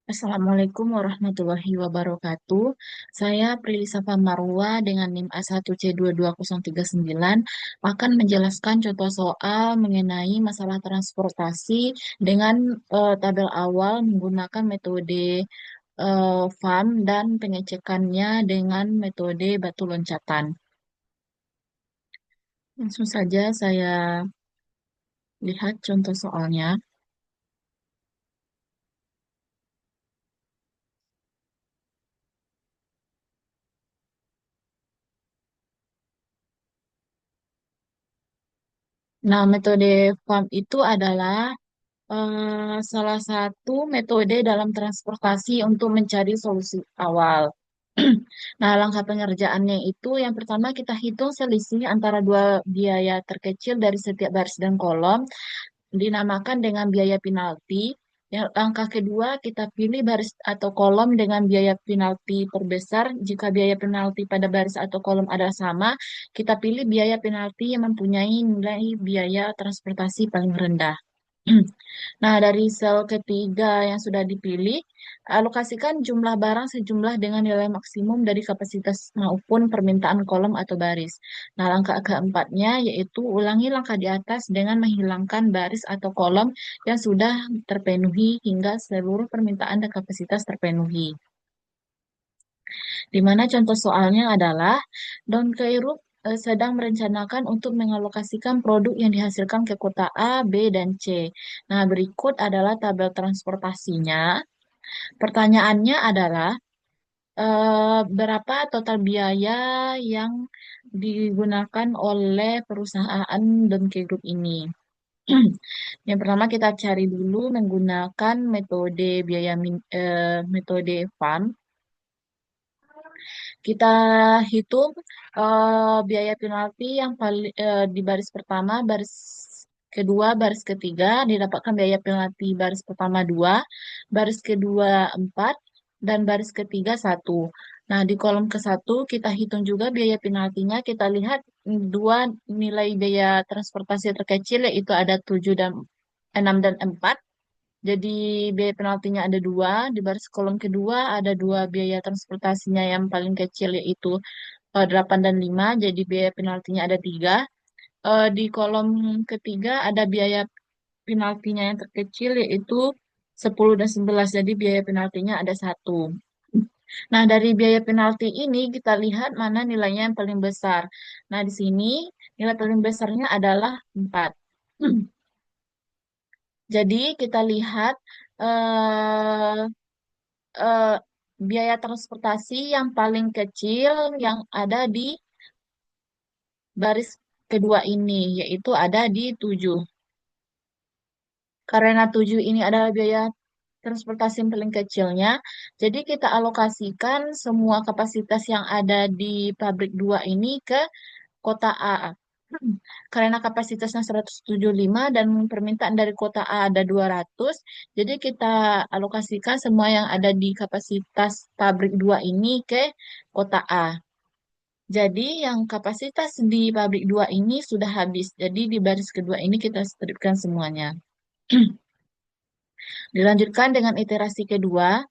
Assalamualaikum warahmatullahi wabarakatuh. Saya Prilisa Marwa dengan NIM A1C22039 akan menjelaskan contoh soal mengenai masalah transportasi dengan tabel awal menggunakan metode FAM dan pengecekannya dengan metode batu loncatan. Langsung saja saya lihat contoh soalnya. Nah, metode FAM itu adalah salah satu metode dalam transportasi untuk mencari solusi awal. Nah, langkah pengerjaannya itu yang pertama kita hitung selisih antara dua biaya terkecil dari setiap baris dan kolom, dinamakan dengan biaya penalti. Yang langkah kedua kita pilih baris atau kolom dengan biaya penalti terbesar. Jika biaya penalti pada baris atau kolom adalah sama, kita pilih biaya penalti yang mempunyai nilai biaya transportasi paling rendah. Nah, dari sel ketiga yang sudah dipilih, alokasikan jumlah barang sejumlah dengan nilai maksimum dari kapasitas maupun permintaan kolom atau baris. Nah, langkah keempatnya yaitu ulangi langkah di atas dengan menghilangkan baris atau kolom yang sudah terpenuhi hingga seluruh permintaan dan kapasitas terpenuhi. Di mana contoh soalnya adalah Don Cairo sedang merencanakan untuk mengalokasikan produk yang dihasilkan ke kota A, B, dan C. Nah, berikut adalah tabel transportasinya. Pertanyaannya adalah berapa total biaya yang digunakan oleh perusahaan Donkey Group ini? Yang pertama kita cari dulu menggunakan metode metode FAM. Kita hitung biaya penalti yang paling di baris pertama, baris kedua, baris ketiga didapatkan biaya penalti baris pertama 2, baris kedua 4, dan baris ketiga 1. Nah, di kolom ke satu kita hitung juga biaya penaltinya. Kita lihat dua nilai biaya transportasi terkecil yaitu ada 7 dan 6 dan 4. Jadi biaya penaltinya ada dua, di baris kolom kedua ada dua biaya transportasinya yang paling kecil yaitu 8 dan 5, jadi biaya penaltinya ada tiga. Di kolom ketiga ada biaya penaltinya yang terkecil yaitu 10 dan 11, jadi biaya penaltinya ada satu. Nah, dari biaya penalti ini kita lihat mana nilainya yang paling besar. Nah, di sini nilai paling besarnya adalah 4. Jadi kita lihat eh, eh, biaya transportasi yang paling kecil yang ada di baris kedua ini, yaitu ada di 7. Karena 7 ini adalah biaya transportasi yang paling kecilnya, jadi kita alokasikan semua kapasitas yang ada di pabrik 2 ini ke kota A. Karena kapasitasnya 175 dan permintaan dari kota A ada 200, jadi kita alokasikan semua yang ada di kapasitas pabrik 2 ini ke kota A. Jadi yang kapasitas di pabrik 2 ini sudah habis. Jadi di baris kedua ini kita stripkan semuanya. Dilanjutkan dengan iterasi kedua.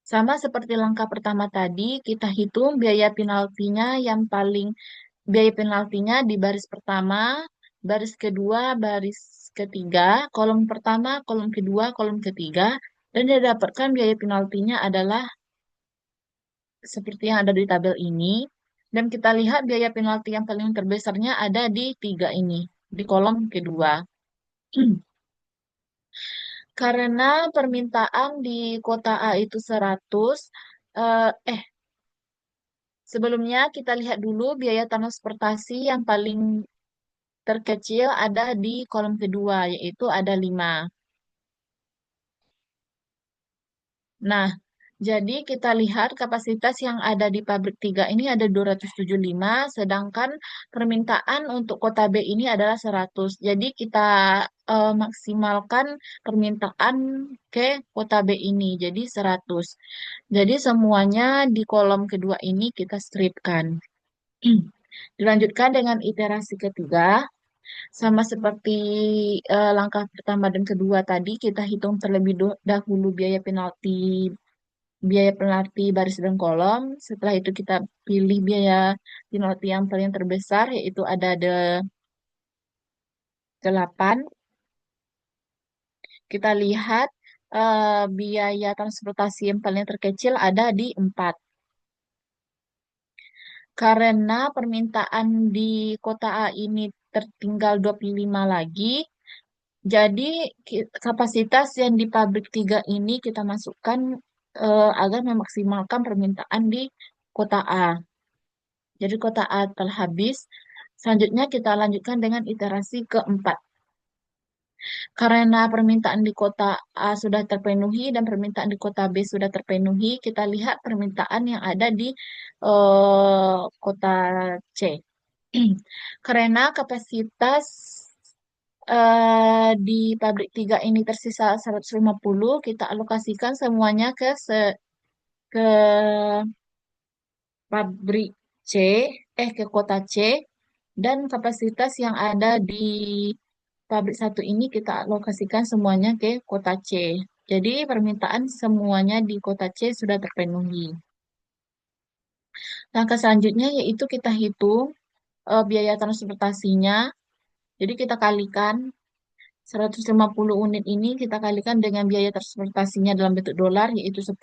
Sama seperti langkah pertama tadi, kita hitung biaya penaltinya di baris pertama, baris kedua, baris ketiga, kolom pertama, kolom kedua, kolom ketiga, dan didapatkan biaya penaltinya adalah seperti yang ada di tabel ini. Dan kita lihat biaya penalti yang paling terbesarnya ada di tiga ini, di kolom kedua. Karena permintaan di kota A itu 100, eh, eh, sebelumnya kita lihat dulu biaya transportasi yang paling terkecil ada di kolom kedua, yaitu ada 5. Nah, jadi kita lihat kapasitas yang ada di pabrik 3 ini ada 275, sedangkan permintaan untuk kota B ini adalah 100. Jadi kita maksimalkan permintaan ke kota B ini, jadi 100. Jadi semuanya di kolom kedua ini kita stripkan. Dilanjutkan dengan iterasi ketiga. Sama seperti langkah pertama dan kedua tadi, kita hitung terlebih dahulu biaya penalti baris dan kolom. Setelah itu kita pilih biaya penalti yang paling terbesar, yaitu ada 8. Kita lihat biaya transportasi yang paling terkecil ada di 4. Karena permintaan di kota A ini tertinggal 25 lagi, jadi kapasitas yang di pabrik 3 ini kita masukkan agar memaksimalkan permintaan di kota A. Jadi kota A telah habis. Selanjutnya kita lanjutkan dengan iterasi keempat. Karena permintaan di kota A sudah terpenuhi dan permintaan di kota B sudah terpenuhi, kita lihat permintaan yang ada di kota C. Karena kapasitas di pabrik 3 ini tersisa 150, kita alokasikan semuanya ke pabrik C, ke kota C, dan kapasitas yang ada di pabrik satu ini kita alokasikan semuanya ke kota C. Jadi permintaan semuanya di kota C sudah terpenuhi. Langkah selanjutnya yaitu kita hitung biaya transportasinya. Jadi kita kalikan 150 unit ini kita kalikan dengan biaya transportasinya dalam bentuk dolar yaitu 10,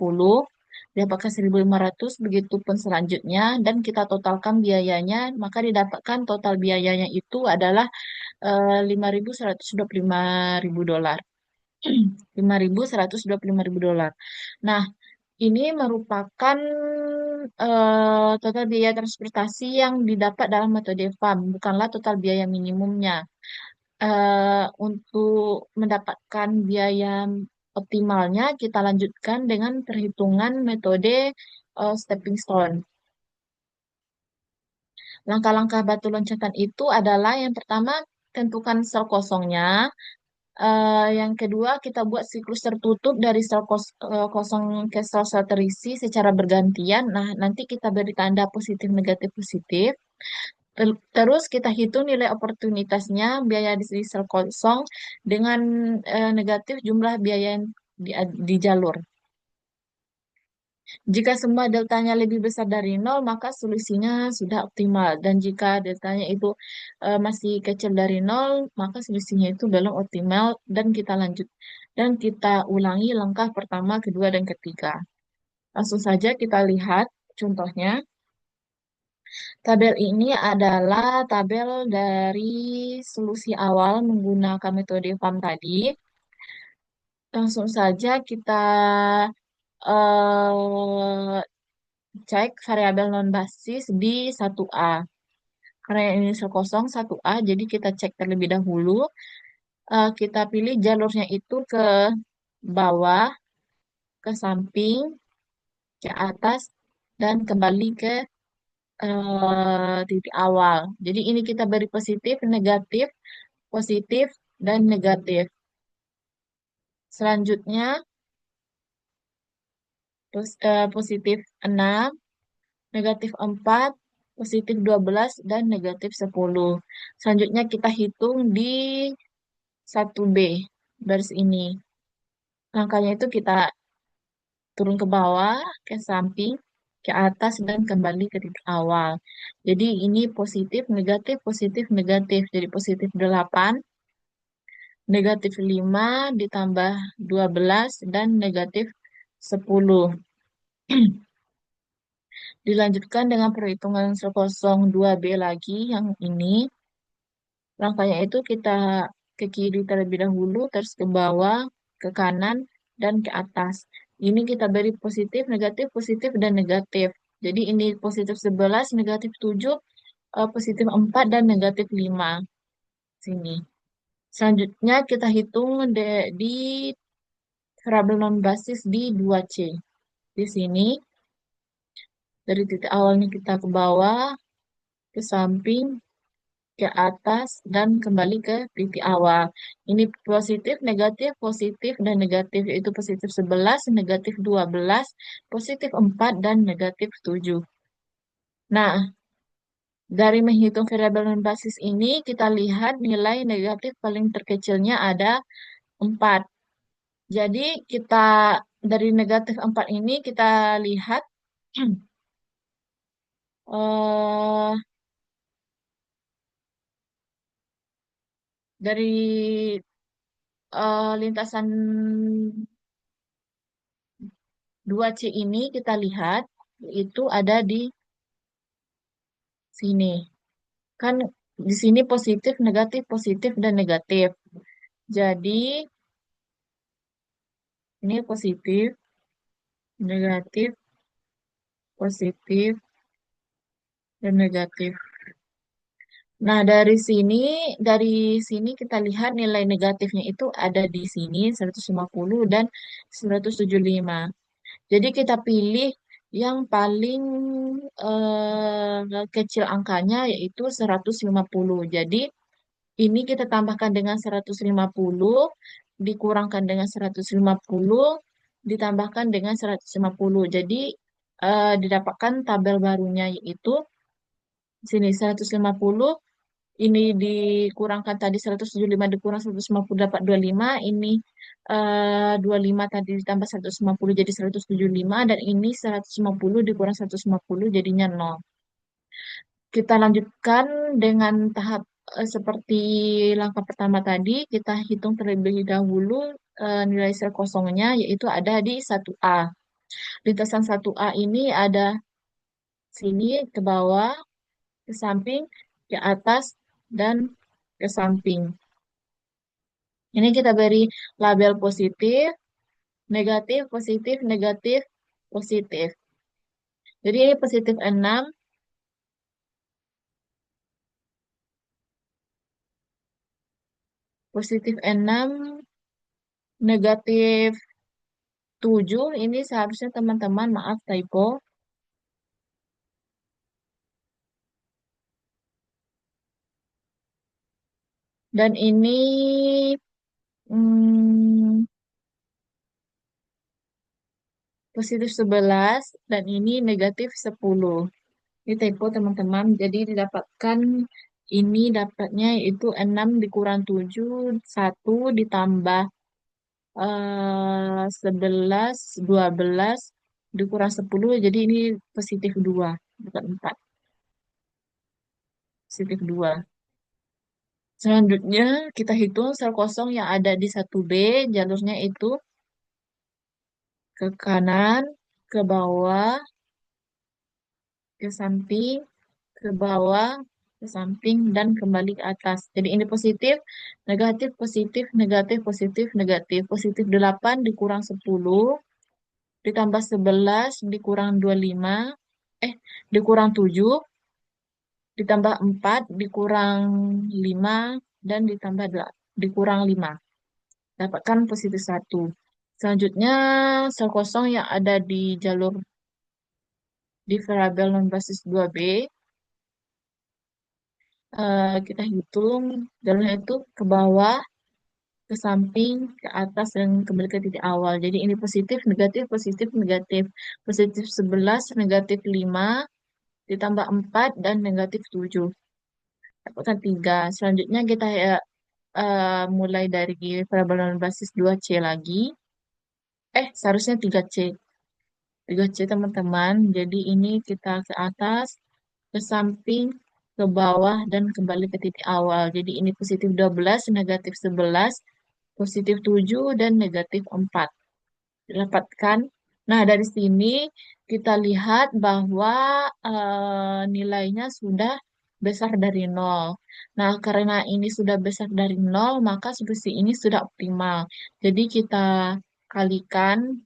dapatkan 1.500, begitu pun selanjutnya, dan kita totalkan biayanya, maka didapatkan total biayanya itu adalah 5.125.000 dolar. 5.125.000 dolar. Nah, ini merupakan total biaya transportasi yang didapat dalam metode FAM, bukanlah total biaya minimumnya. Untuk mendapatkan biaya optimalnya, kita lanjutkan dengan perhitungan metode stepping stone. Langkah-langkah batu loncatan itu adalah yang pertama, tentukan sel kosongnya. Yang kedua, kita buat siklus tertutup dari kosong ke sel terisi secara bergantian. Nah, nanti kita beri tanda positif, negatif, positif. Terus kita hitung nilai oportunitasnya, biaya di sel kosong dengan negatif jumlah biaya yang di jalur. Jika semua deltanya lebih besar dari nol, maka solusinya sudah optimal. Dan jika deltanya itu masih kecil dari nol, maka solusinya itu belum optimal dan kita lanjut. Dan kita ulangi langkah pertama, kedua, dan ketiga. Langsung saja kita lihat contohnya. Tabel ini adalah tabel dari solusi awal menggunakan metode FAM tadi. Langsung saja kita eh, cek variabel non-basis di 1A. Karena ini sel kosong 1A, jadi kita cek terlebih dahulu. Kita pilih jalurnya itu ke bawah, ke samping, ke atas, dan kembali ke titik awal. Jadi ini kita beri positif, dan negatif. Selanjutnya positif 6, negatif 4, positif 12, dan negatif 10. Selanjutnya kita hitung di 1B, baris ini. Langkahnya itu kita turun ke bawah, ke samping, ke atas, dan kembali ke titik awal. Jadi ini positif, negatif, positif, negatif. Jadi positif 8, negatif 5, ditambah 12, dan negatif 10. Dilanjutkan dengan perhitungan sel kosong 2B lagi yang ini. Langkahnya itu kita ke kiri terlebih dahulu, terus ke bawah, ke kanan, dan ke atas. Ini kita beri positif, dan negatif. Jadi ini positif 11, negatif 7, positif 4, dan negatif 5. Sini. Selanjutnya kita hitung di variabel non-basis di 2C. Di sini, dari titik awalnya kita ke bawah, ke samping, ke atas, dan kembali ke titik awal. Ini positif, dan negatif, yaitu positif 11, negatif 12, positif 4, dan negatif 7. Nah, Dari menghitung variabel non-basis ini, kita lihat nilai negatif paling terkecilnya ada 4. Jadi kita dari negatif 4 ini kita lihat eh, dari lintasan 2C ini kita lihat itu ada di sini. Kan di sini positif, dan negatif. Jadi ini positif, negatif, positif, dan negatif. Nah, dari sini kita lihat nilai negatifnya itu ada di sini 150 dan 175. Jadi kita pilih yang paling kecil angkanya yaitu 150. Jadi ini kita tambahkan dengan 150, dikurangkan dengan 150, ditambahkan dengan 150. Jadi didapatkan tabel barunya yaitu sini 150, ini dikurangkan tadi 175 dikurang 150 dapat 25, ini 25 tadi ditambah 150 jadi 175, dan ini 150 dikurang 150 jadinya 0. Kita lanjutkan dengan tahap seperti langkah pertama tadi, kita hitung terlebih dahulu nilai sel kosongnya, yaitu ada di 1A. Lintasan 1A ini ada sini ke bawah, ke samping, ke atas, dan ke samping. Ini kita beri label positif, negatif, positif, negatif, positif. Jadi ini positif 6, positif 6, negatif 7. Ini seharusnya teman-teman, maaf typo. Dan ini hmm, positif 11, dan ini negatif 10. Ini typo teman-teman. Jadi didapatkan ini dapatnya itu 6 dikurang 7, 1 ditambah 11, 12 dikurang 10, jadi ini positif 2, bukan 4, positif 2. Selanjutnya kita hitung sel kosong yang ada di 1B, jalurnya itu ke kanan, ke bawah, ke samping, ke bawah, ke samping, dan kembali ke atas. Jadi ini positif, negatif, positif, negatif, positif, negatif. Positif 8 dikurang 10, ditambah 11 dikurang 25, dikurang 7, ditambah 4 dikurang 5, dan ditambah dikurang 5. Dapatkan positif 1. Selanjutnya, sel kosong yang ada di jalur di variabel non basis 2B, kita hitung jalurnya itu ke bawah, ke samping, ke atas, dan kembali ke titik awal. Jadi ini positif, negatif, positif, negatif. Positif 11, negatif 5, ditambah 4, dan negatif 7. Dapatkan 3. Selanjutnya kita mulai dari parabola basis 2C lagi. Seharusnya 3C. 3C teman-teman. Jadi ini kita ke atas, ke samping, ke bawah, dan kembali ke titik awal. Jadi ini positif 12, negatif 11, positif 7, dan negatif 4. Dapatkan. Nah, dari sini kita lihat bahwa nilainya sudah besar dari nol. Nah, karena ini sudah besar dari nol, maka solusi ini sudah optimal. Jadi kita kalikan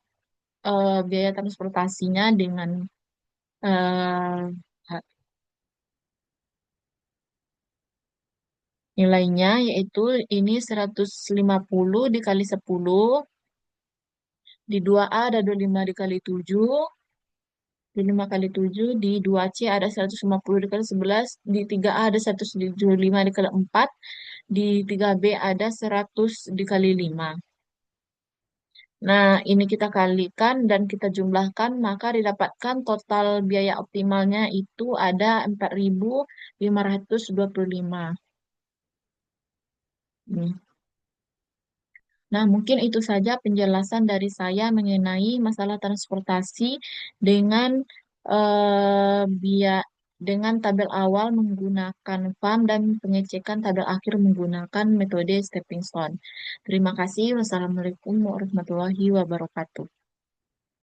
biaya transportasinya dengan eh, nilainya, yaitu ini 150 dikali 10, di 2A ada 25 dikali 7, di 5 kali 7, di 2C ada 150 dikali 11, di 3A ada 175 dikali 4, di 3B ada 100 dikali 5. Nah, ini kita kalikan dan kita jumlahkan, maka didapatkan total biaya optimalnya itu ada 4.525. Nih. Nah, mungkin itu saja penjelasan dari saya mengenai masalah transportasi dengan dengan tabel awal menggunakan FAM dan pengecekan tabel akhir menggunakan metode stepping stone. Terima kasih. Wassalamualaikum warahmatullahi wabarakatuh.